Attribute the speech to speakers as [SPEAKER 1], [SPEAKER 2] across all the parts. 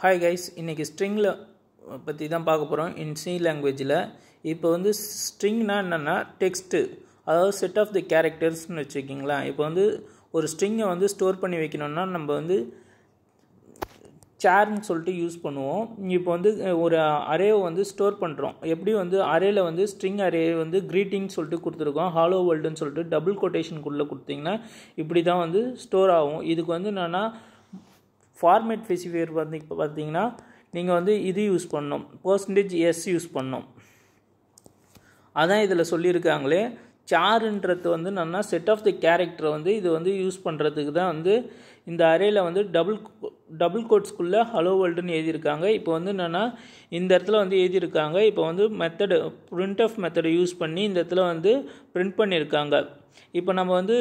[SPEAKER 1] Hi guys, இன்னைக்கு ஸ்ட்ரிங்கில் பற்றி தான் பார்க்க போகிறோம் இன் சி லாங்குவேஜில். இப்போ வந்து ஸ்ட்ரிங்னா என்னென்னா டெக்ஸ்ட்டு, அதாவது செட் ஆஃப் தி கேரக்டர்ஸ்னு வச்சுக்கிங்களேன். இப்போ வந்து ஒரு ஸ்ட்ரிங்கை வந்து ஸ்டோர் பண்ணி வைக்கணும்னா நம்ம வந்து சேர்னு சொல்லிட்டு யூஸ் பண்ணுவோம். இப்போ வந்து ஒரு அரேவை வந்து ஸ்டோர் பண்ணுறோம். எப்படி வந்து அரேயில் வந்து ஸ்ட்ரிங் அரே வந்து க்ரீட்டிங் சொல்லிட்டு கொடுத்துருக்கோம், ஹாலோ வேர்ல்டுன்னு சொல்லிட்டு டபுள் கொட்டேஷனுக்குள்ளே கொடுத்தீங்கன்னா இப்படி தான் வந்து ஸ்டோர் ஆகும். இதுக்கு வந்து என்னென்னா ஃபார்மேட் ஸ்பெசிஃபையர் வந்து இப்போ பார்த்தீங்கன்னா நீங்கள் வந்து இது யூஸ் பண்ணணும், %s யூஸ் பண்ணணும். அதான் இதில் சொல்லியிருக்காங்களே. சாருன்றது வந்து என்னென்னா செட் ஆஃப் தி கேரக்டரை வந்து இது வந்து யூஸ் பண்ணுறதுக்கு தான் வந்து இந்த அரேயில் வந்து டபுள் கோட்ஸ்குள்ளே ஹலோ வேர்ல்டுன்னு எழுதியிருக்காங்க. இப்போ வந்து என்னென்னா இந்த இடத்துல வந்து எழுதியிருக்காங்க. இப்போ வந்து மெத்தடு பிரிண்ட் ஆஃப் மெத்தடை யூஸ் பண்ணி இந்த இடத்துல வந்து பிரிண்ட் பண்ணியிருக்காங்க. இப்போ நம்ம வந்து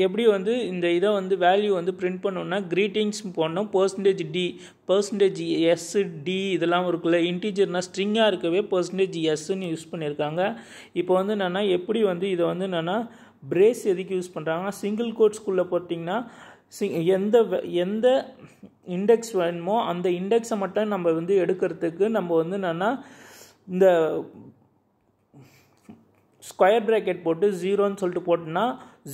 [SPEAKER 1] எப்படி வந்து இந்த இதை வந்து வேல்யூ வந்து பிரிண்ட் பண்ணோம்னா க்ரீட்டிங்ஸ் போடணும், %d %s d இதெல்லாம் இருக்குல்ல. இன்டீஜர்னால் ஸ்ட்ரிங்காக இருக்கவே %sன்னு யூஸ் பண்ணியிருக்காங்க. இப்போ வந்து என்னென்னா எப்படி வந்து இதை வந்து என்னென்னா பிரேஸ் எதுக்கு யூஸ் பண்ணுறாங்கன்னா சிங்கிள் கோட்ஸ்குள்ளே போட்டிங்கன்னா எந்த இண்டெக்ஸ் வேணுமோ அந்த இண்டெக்ஸை மட்டும் நம்ம வந்து எடுக்கிறதுக்கு நம்ம வந்து என்னென்னா இந்த ஸ்கொயர் ப்ராக்கெட் போட்டு 0ன்னு சொல்லிட்டு போட்டோம்னா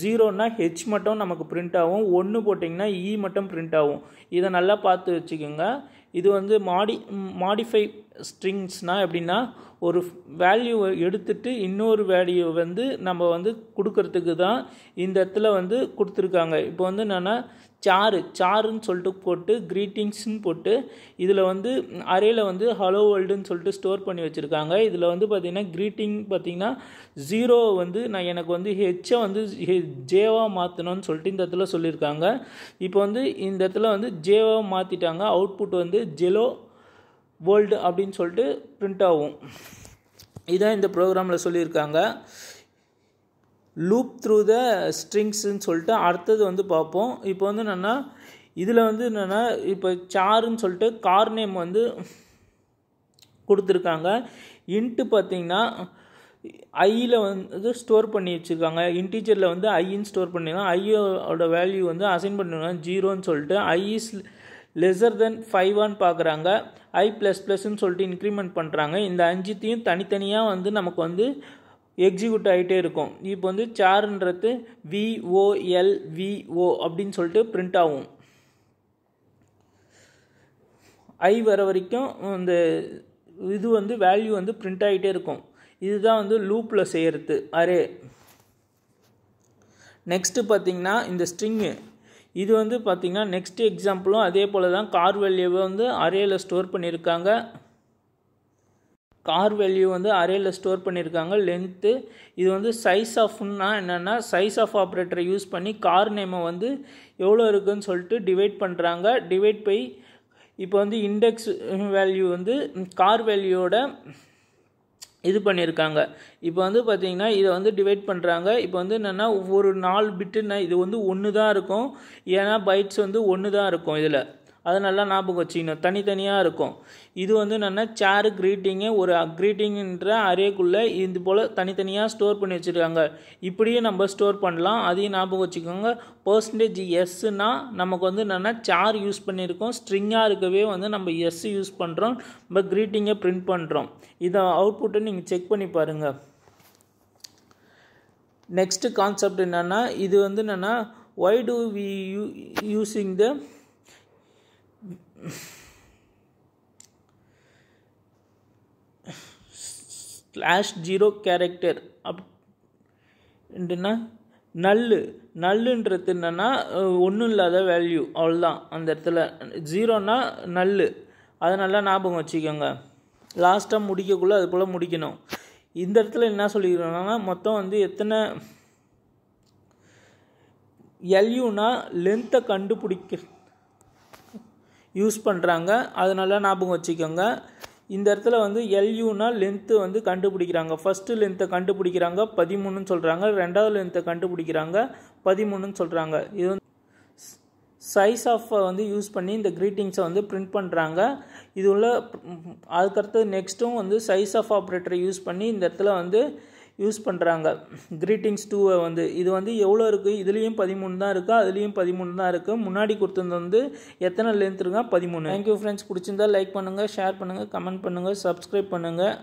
[SPEAKER 1] 0னா ஹெச் மட்டும் நமக்கு பிரிண்ட் ஆகும், 1 போட்டிங்கன்னா இ மட்டும் பிரிண்ட் ஆகும். இதை நல்லா பார்த்து வச்சுக்கோங்க. இது வந்து மாடிஃபை ஸ்ட்ரிங்ஸ்னால் எப்படின்னா ஒரு வேல்யூவை எடுத்துகிட்டு இன்னொரு வேல்யூ வந்து நம்ம வந்து கொடுக்கறதுக்கு தான் இந்த இடத்துல வந்து கொடுத்துருக்காங்க. இப்போ வந்து என்னென்னா சாருன்னு சொல்லிட்டு போட்டு க்ரீட்டிங்ஸ்ன்னு போட்டு இதில் வந்து அரேயில் வந்து ஹலோ வேர்ல்டுன்னு சொல்லிட்டு ஸ்டோர் பண்ணி வச்சுருக்காங்க. இதில் வந்து பார்த்திங்கன்னா க்ரீட்டிங் பார்த்திங்கன்னா 0 வந்து நான் எனக்கு வந்து ஹெச்சை வந்து ஜேவாக மாற்றணும்னு சொல்லிட்டு இந்த இடத்துல சொல்லியிருக்காங்க. இப்போ வந்து இந்த இடத்துல வந்து ஜேவாக மாற்றிட்டாங்க. அவுட்புட் வந்து ஜெலோ வேர்ல்டு அப்படின்னு சொல்லிட்டு பிரிண்ட் ஆகும். இதான் இந்த ப்ரோக்ராமில் சொல்லியிருக்காங்க. லூப் த்ரூ த ஸ்ட்ரிங்ஸ்ன்னு சொல்லிட்டு அடுத்தது வந்து பார்ப்போம். இப்போ வந்து என்னென்னா இதில் வந்து என்னென்னா இப்போ சாருன்னு சொல்லிட்டு கார் நேம் வந்து கொடுத்துருக்காங்க. இன்ட்டு பார்த்திங்கன்னா ஐயில் வந்து ஸ்டோர் பண்ணி வச்சுருக்காங்க. இன்டீஜரில் வந்து ஐன்னு ஸ்டோர் பண்ணிடுறாங்க. ஐயோட வேல்யூ வந்து அசைன் பண்ணிடுவாங்க 0ன்னு சொல்லிட்டு. ஐ இஸ் லெஸர் தென் 5 பார்க்குறாங்க. I++ன்னு சொல்லிட்டு இன்க்ரிமெண்ட் பண்ணுறாங்க. இந்த 5த்தையும் தனித்தனியாக வந்து நமக்கு வந்து எக்ஸிக்யூட் ஆகிட்டே இருக்கும். இப்போ வந்து சாருன்றது VOLVO அப்படின்னு சொல்லிட்டு பிரிண்ட் ஆகும். ஐ வர வரைக்கும் இந்த இது வந்து வேல்யூ வந்து பிரிண்ட் ஆகிட்டே இருக்கும். இதுதான் வந்து லூப்பில் செய்கிறது அரே. நெக்ஸ்ட்டு பார்த்திங்கன்னா இந்த ஸ்ட்ரிங்கு இது வந்து பார்த்திங்கன்னா நெக்ஸ்ட் எக்ஸாம்பிளும் அதே போல் தான். கார் வேல்யூவை வந்து அரேயில் ஸ்டோர் பண்ணியிருக்காங்க. கார் வேல்யூ வந்து அரேயில் ஸ்டோர் பண்ணியிருக்காங்க. லென்த்து இது வந்து சைஸ் ஆஃப்னா என்னென்னா சைஸ் ஆஃப் ஆப்ரேட்டரை யூஸ் பண்ணி கார் நேமை வந்து எவ்வளோ இருக்குதுன்னு சொல்லிட்டு டிவைட் பண்ணுறாங்க. டிவைட் பை இப்போ வந்து இண்டெக்ஸ் வேல்யூ வந்து கார் வேல்யூவோட இது பண்ணியிருக்காங்க. இப்போ வந்து பார்த்திங்கன்னா இதை வந்து டிவைட் பண்ணுறாங்க. இப்போ வந்து என்னென்னா ஒவ்வொரு 4 பிட்டுன்னா இது வந்து 1 தான் இருக்கும். ஏன்னா பைட்ஸ் வந்து 1 தான் இருக்கும் இதில். அதை நல்லா ஞாபகம் வச்சுக்கணும், தனித்தனியாக இருக்கும். இது வந்து என்னென்னா சேரு க்ரீட்டிங்கு ஒரு க்ரீட்டிங்கிற அரேக்குள்ளே இது போல் தனித்தனியாக ஸ்டோர் பண்ணி வச்சுருக்காங்க. இப்படியும் நம்ம ஸ்டோர் பண்ணலாம், அதையும் ஞாபகம் வச்சுக்கோங்க. %sனா நமக்கு வந்து என்னென்னா சார் யூஸ் பண்ணியிருக்கோம். ஸ்ட்ரிங்காக இருக்கவே வந்து நம்ம எஸ் யூஸ் பண்ணுறோம், நம்ம க்ரீட்டிங்கை பிரிண்ட் பண்ணுறோம். இதை அவுட்புட்டை நீங்கள் செக் பண்ணி பாருங்கள். நெக்ஸ்ட்டு கான்செப்ட் என்னென்னா இது வந்து என்னென்னா why do we using the /0 character அப்படின்னா நல்லுன்றது என்னென்னா ஒன்றும் இல்லாத வேல்யூ, அவ்வளோதான். அந்த இடத்துல 0னா நல்லு, அதை நல்லா ஞாபகம் வச்சுக்கோங்க. லாஸ்ட்டாக முடிக்கக்குள்ளே அது போல் முடிக்கணும். இந்த இடத்துல என்ன சொல்லிக்கிறோன்னா மொத்தம் வந்து எத்தனை எல்யூனா லென்த்தை கண்டுபிடிக்க யூஸ் பண்ணுறாங்க. அதனால ஞாபகம் வச்சுக்கோங்க. இந்த இடத்துல வந்து எல்யூனா லென்த்து வந்து கண்டுபிடிக்கிறாங்க. ஃபஸ்ட்டு லென்த்தை கண்டுபிடிக்கிறாங்க 13ன்னு சொல்கிறாங்க. ரெண்டாவது லென்த்தை கண்டுபிடிக்கிறாங்க 13ன்னு சொல்கிறாங்க. இது வந்து சைஸ் ஆஃப் வந்து யூஸ் பண்ணி இந்த க்ரீட்டிங்ஸை வந்து பிரிண்ட் பண்ணுறாங்க. இது உள்ள அதுக்கடுத்து நெக்ஸ்ட்டும் வந்து சைஸ் ஆஃப் ஆப்ரேட்டரை யூஸ் பண்ணி இந்த இடத்துல வந்து யூஸ் பண்ணுறாங்க. கிரீட்டிங்ஸ் 2 வந்து இது வந்து எவ்வளோ இருக்குது, இதுலேயும் 13 தான் இருக்குது, அதுலேயும் 13 தான் இருக்குது. முன்னாடி கொடுத்தது வந்து எத்தனை லென்த் இருக்கா 13. Thank you friends. பிடிச்சிருந்தா லைக் பண்ணுங்கள், ஷேர் பண்ணுங்கள், கமெண்ட் பண்ணுங்கள், சப்ஸ்கிரைப் பண்ணுங்கள்.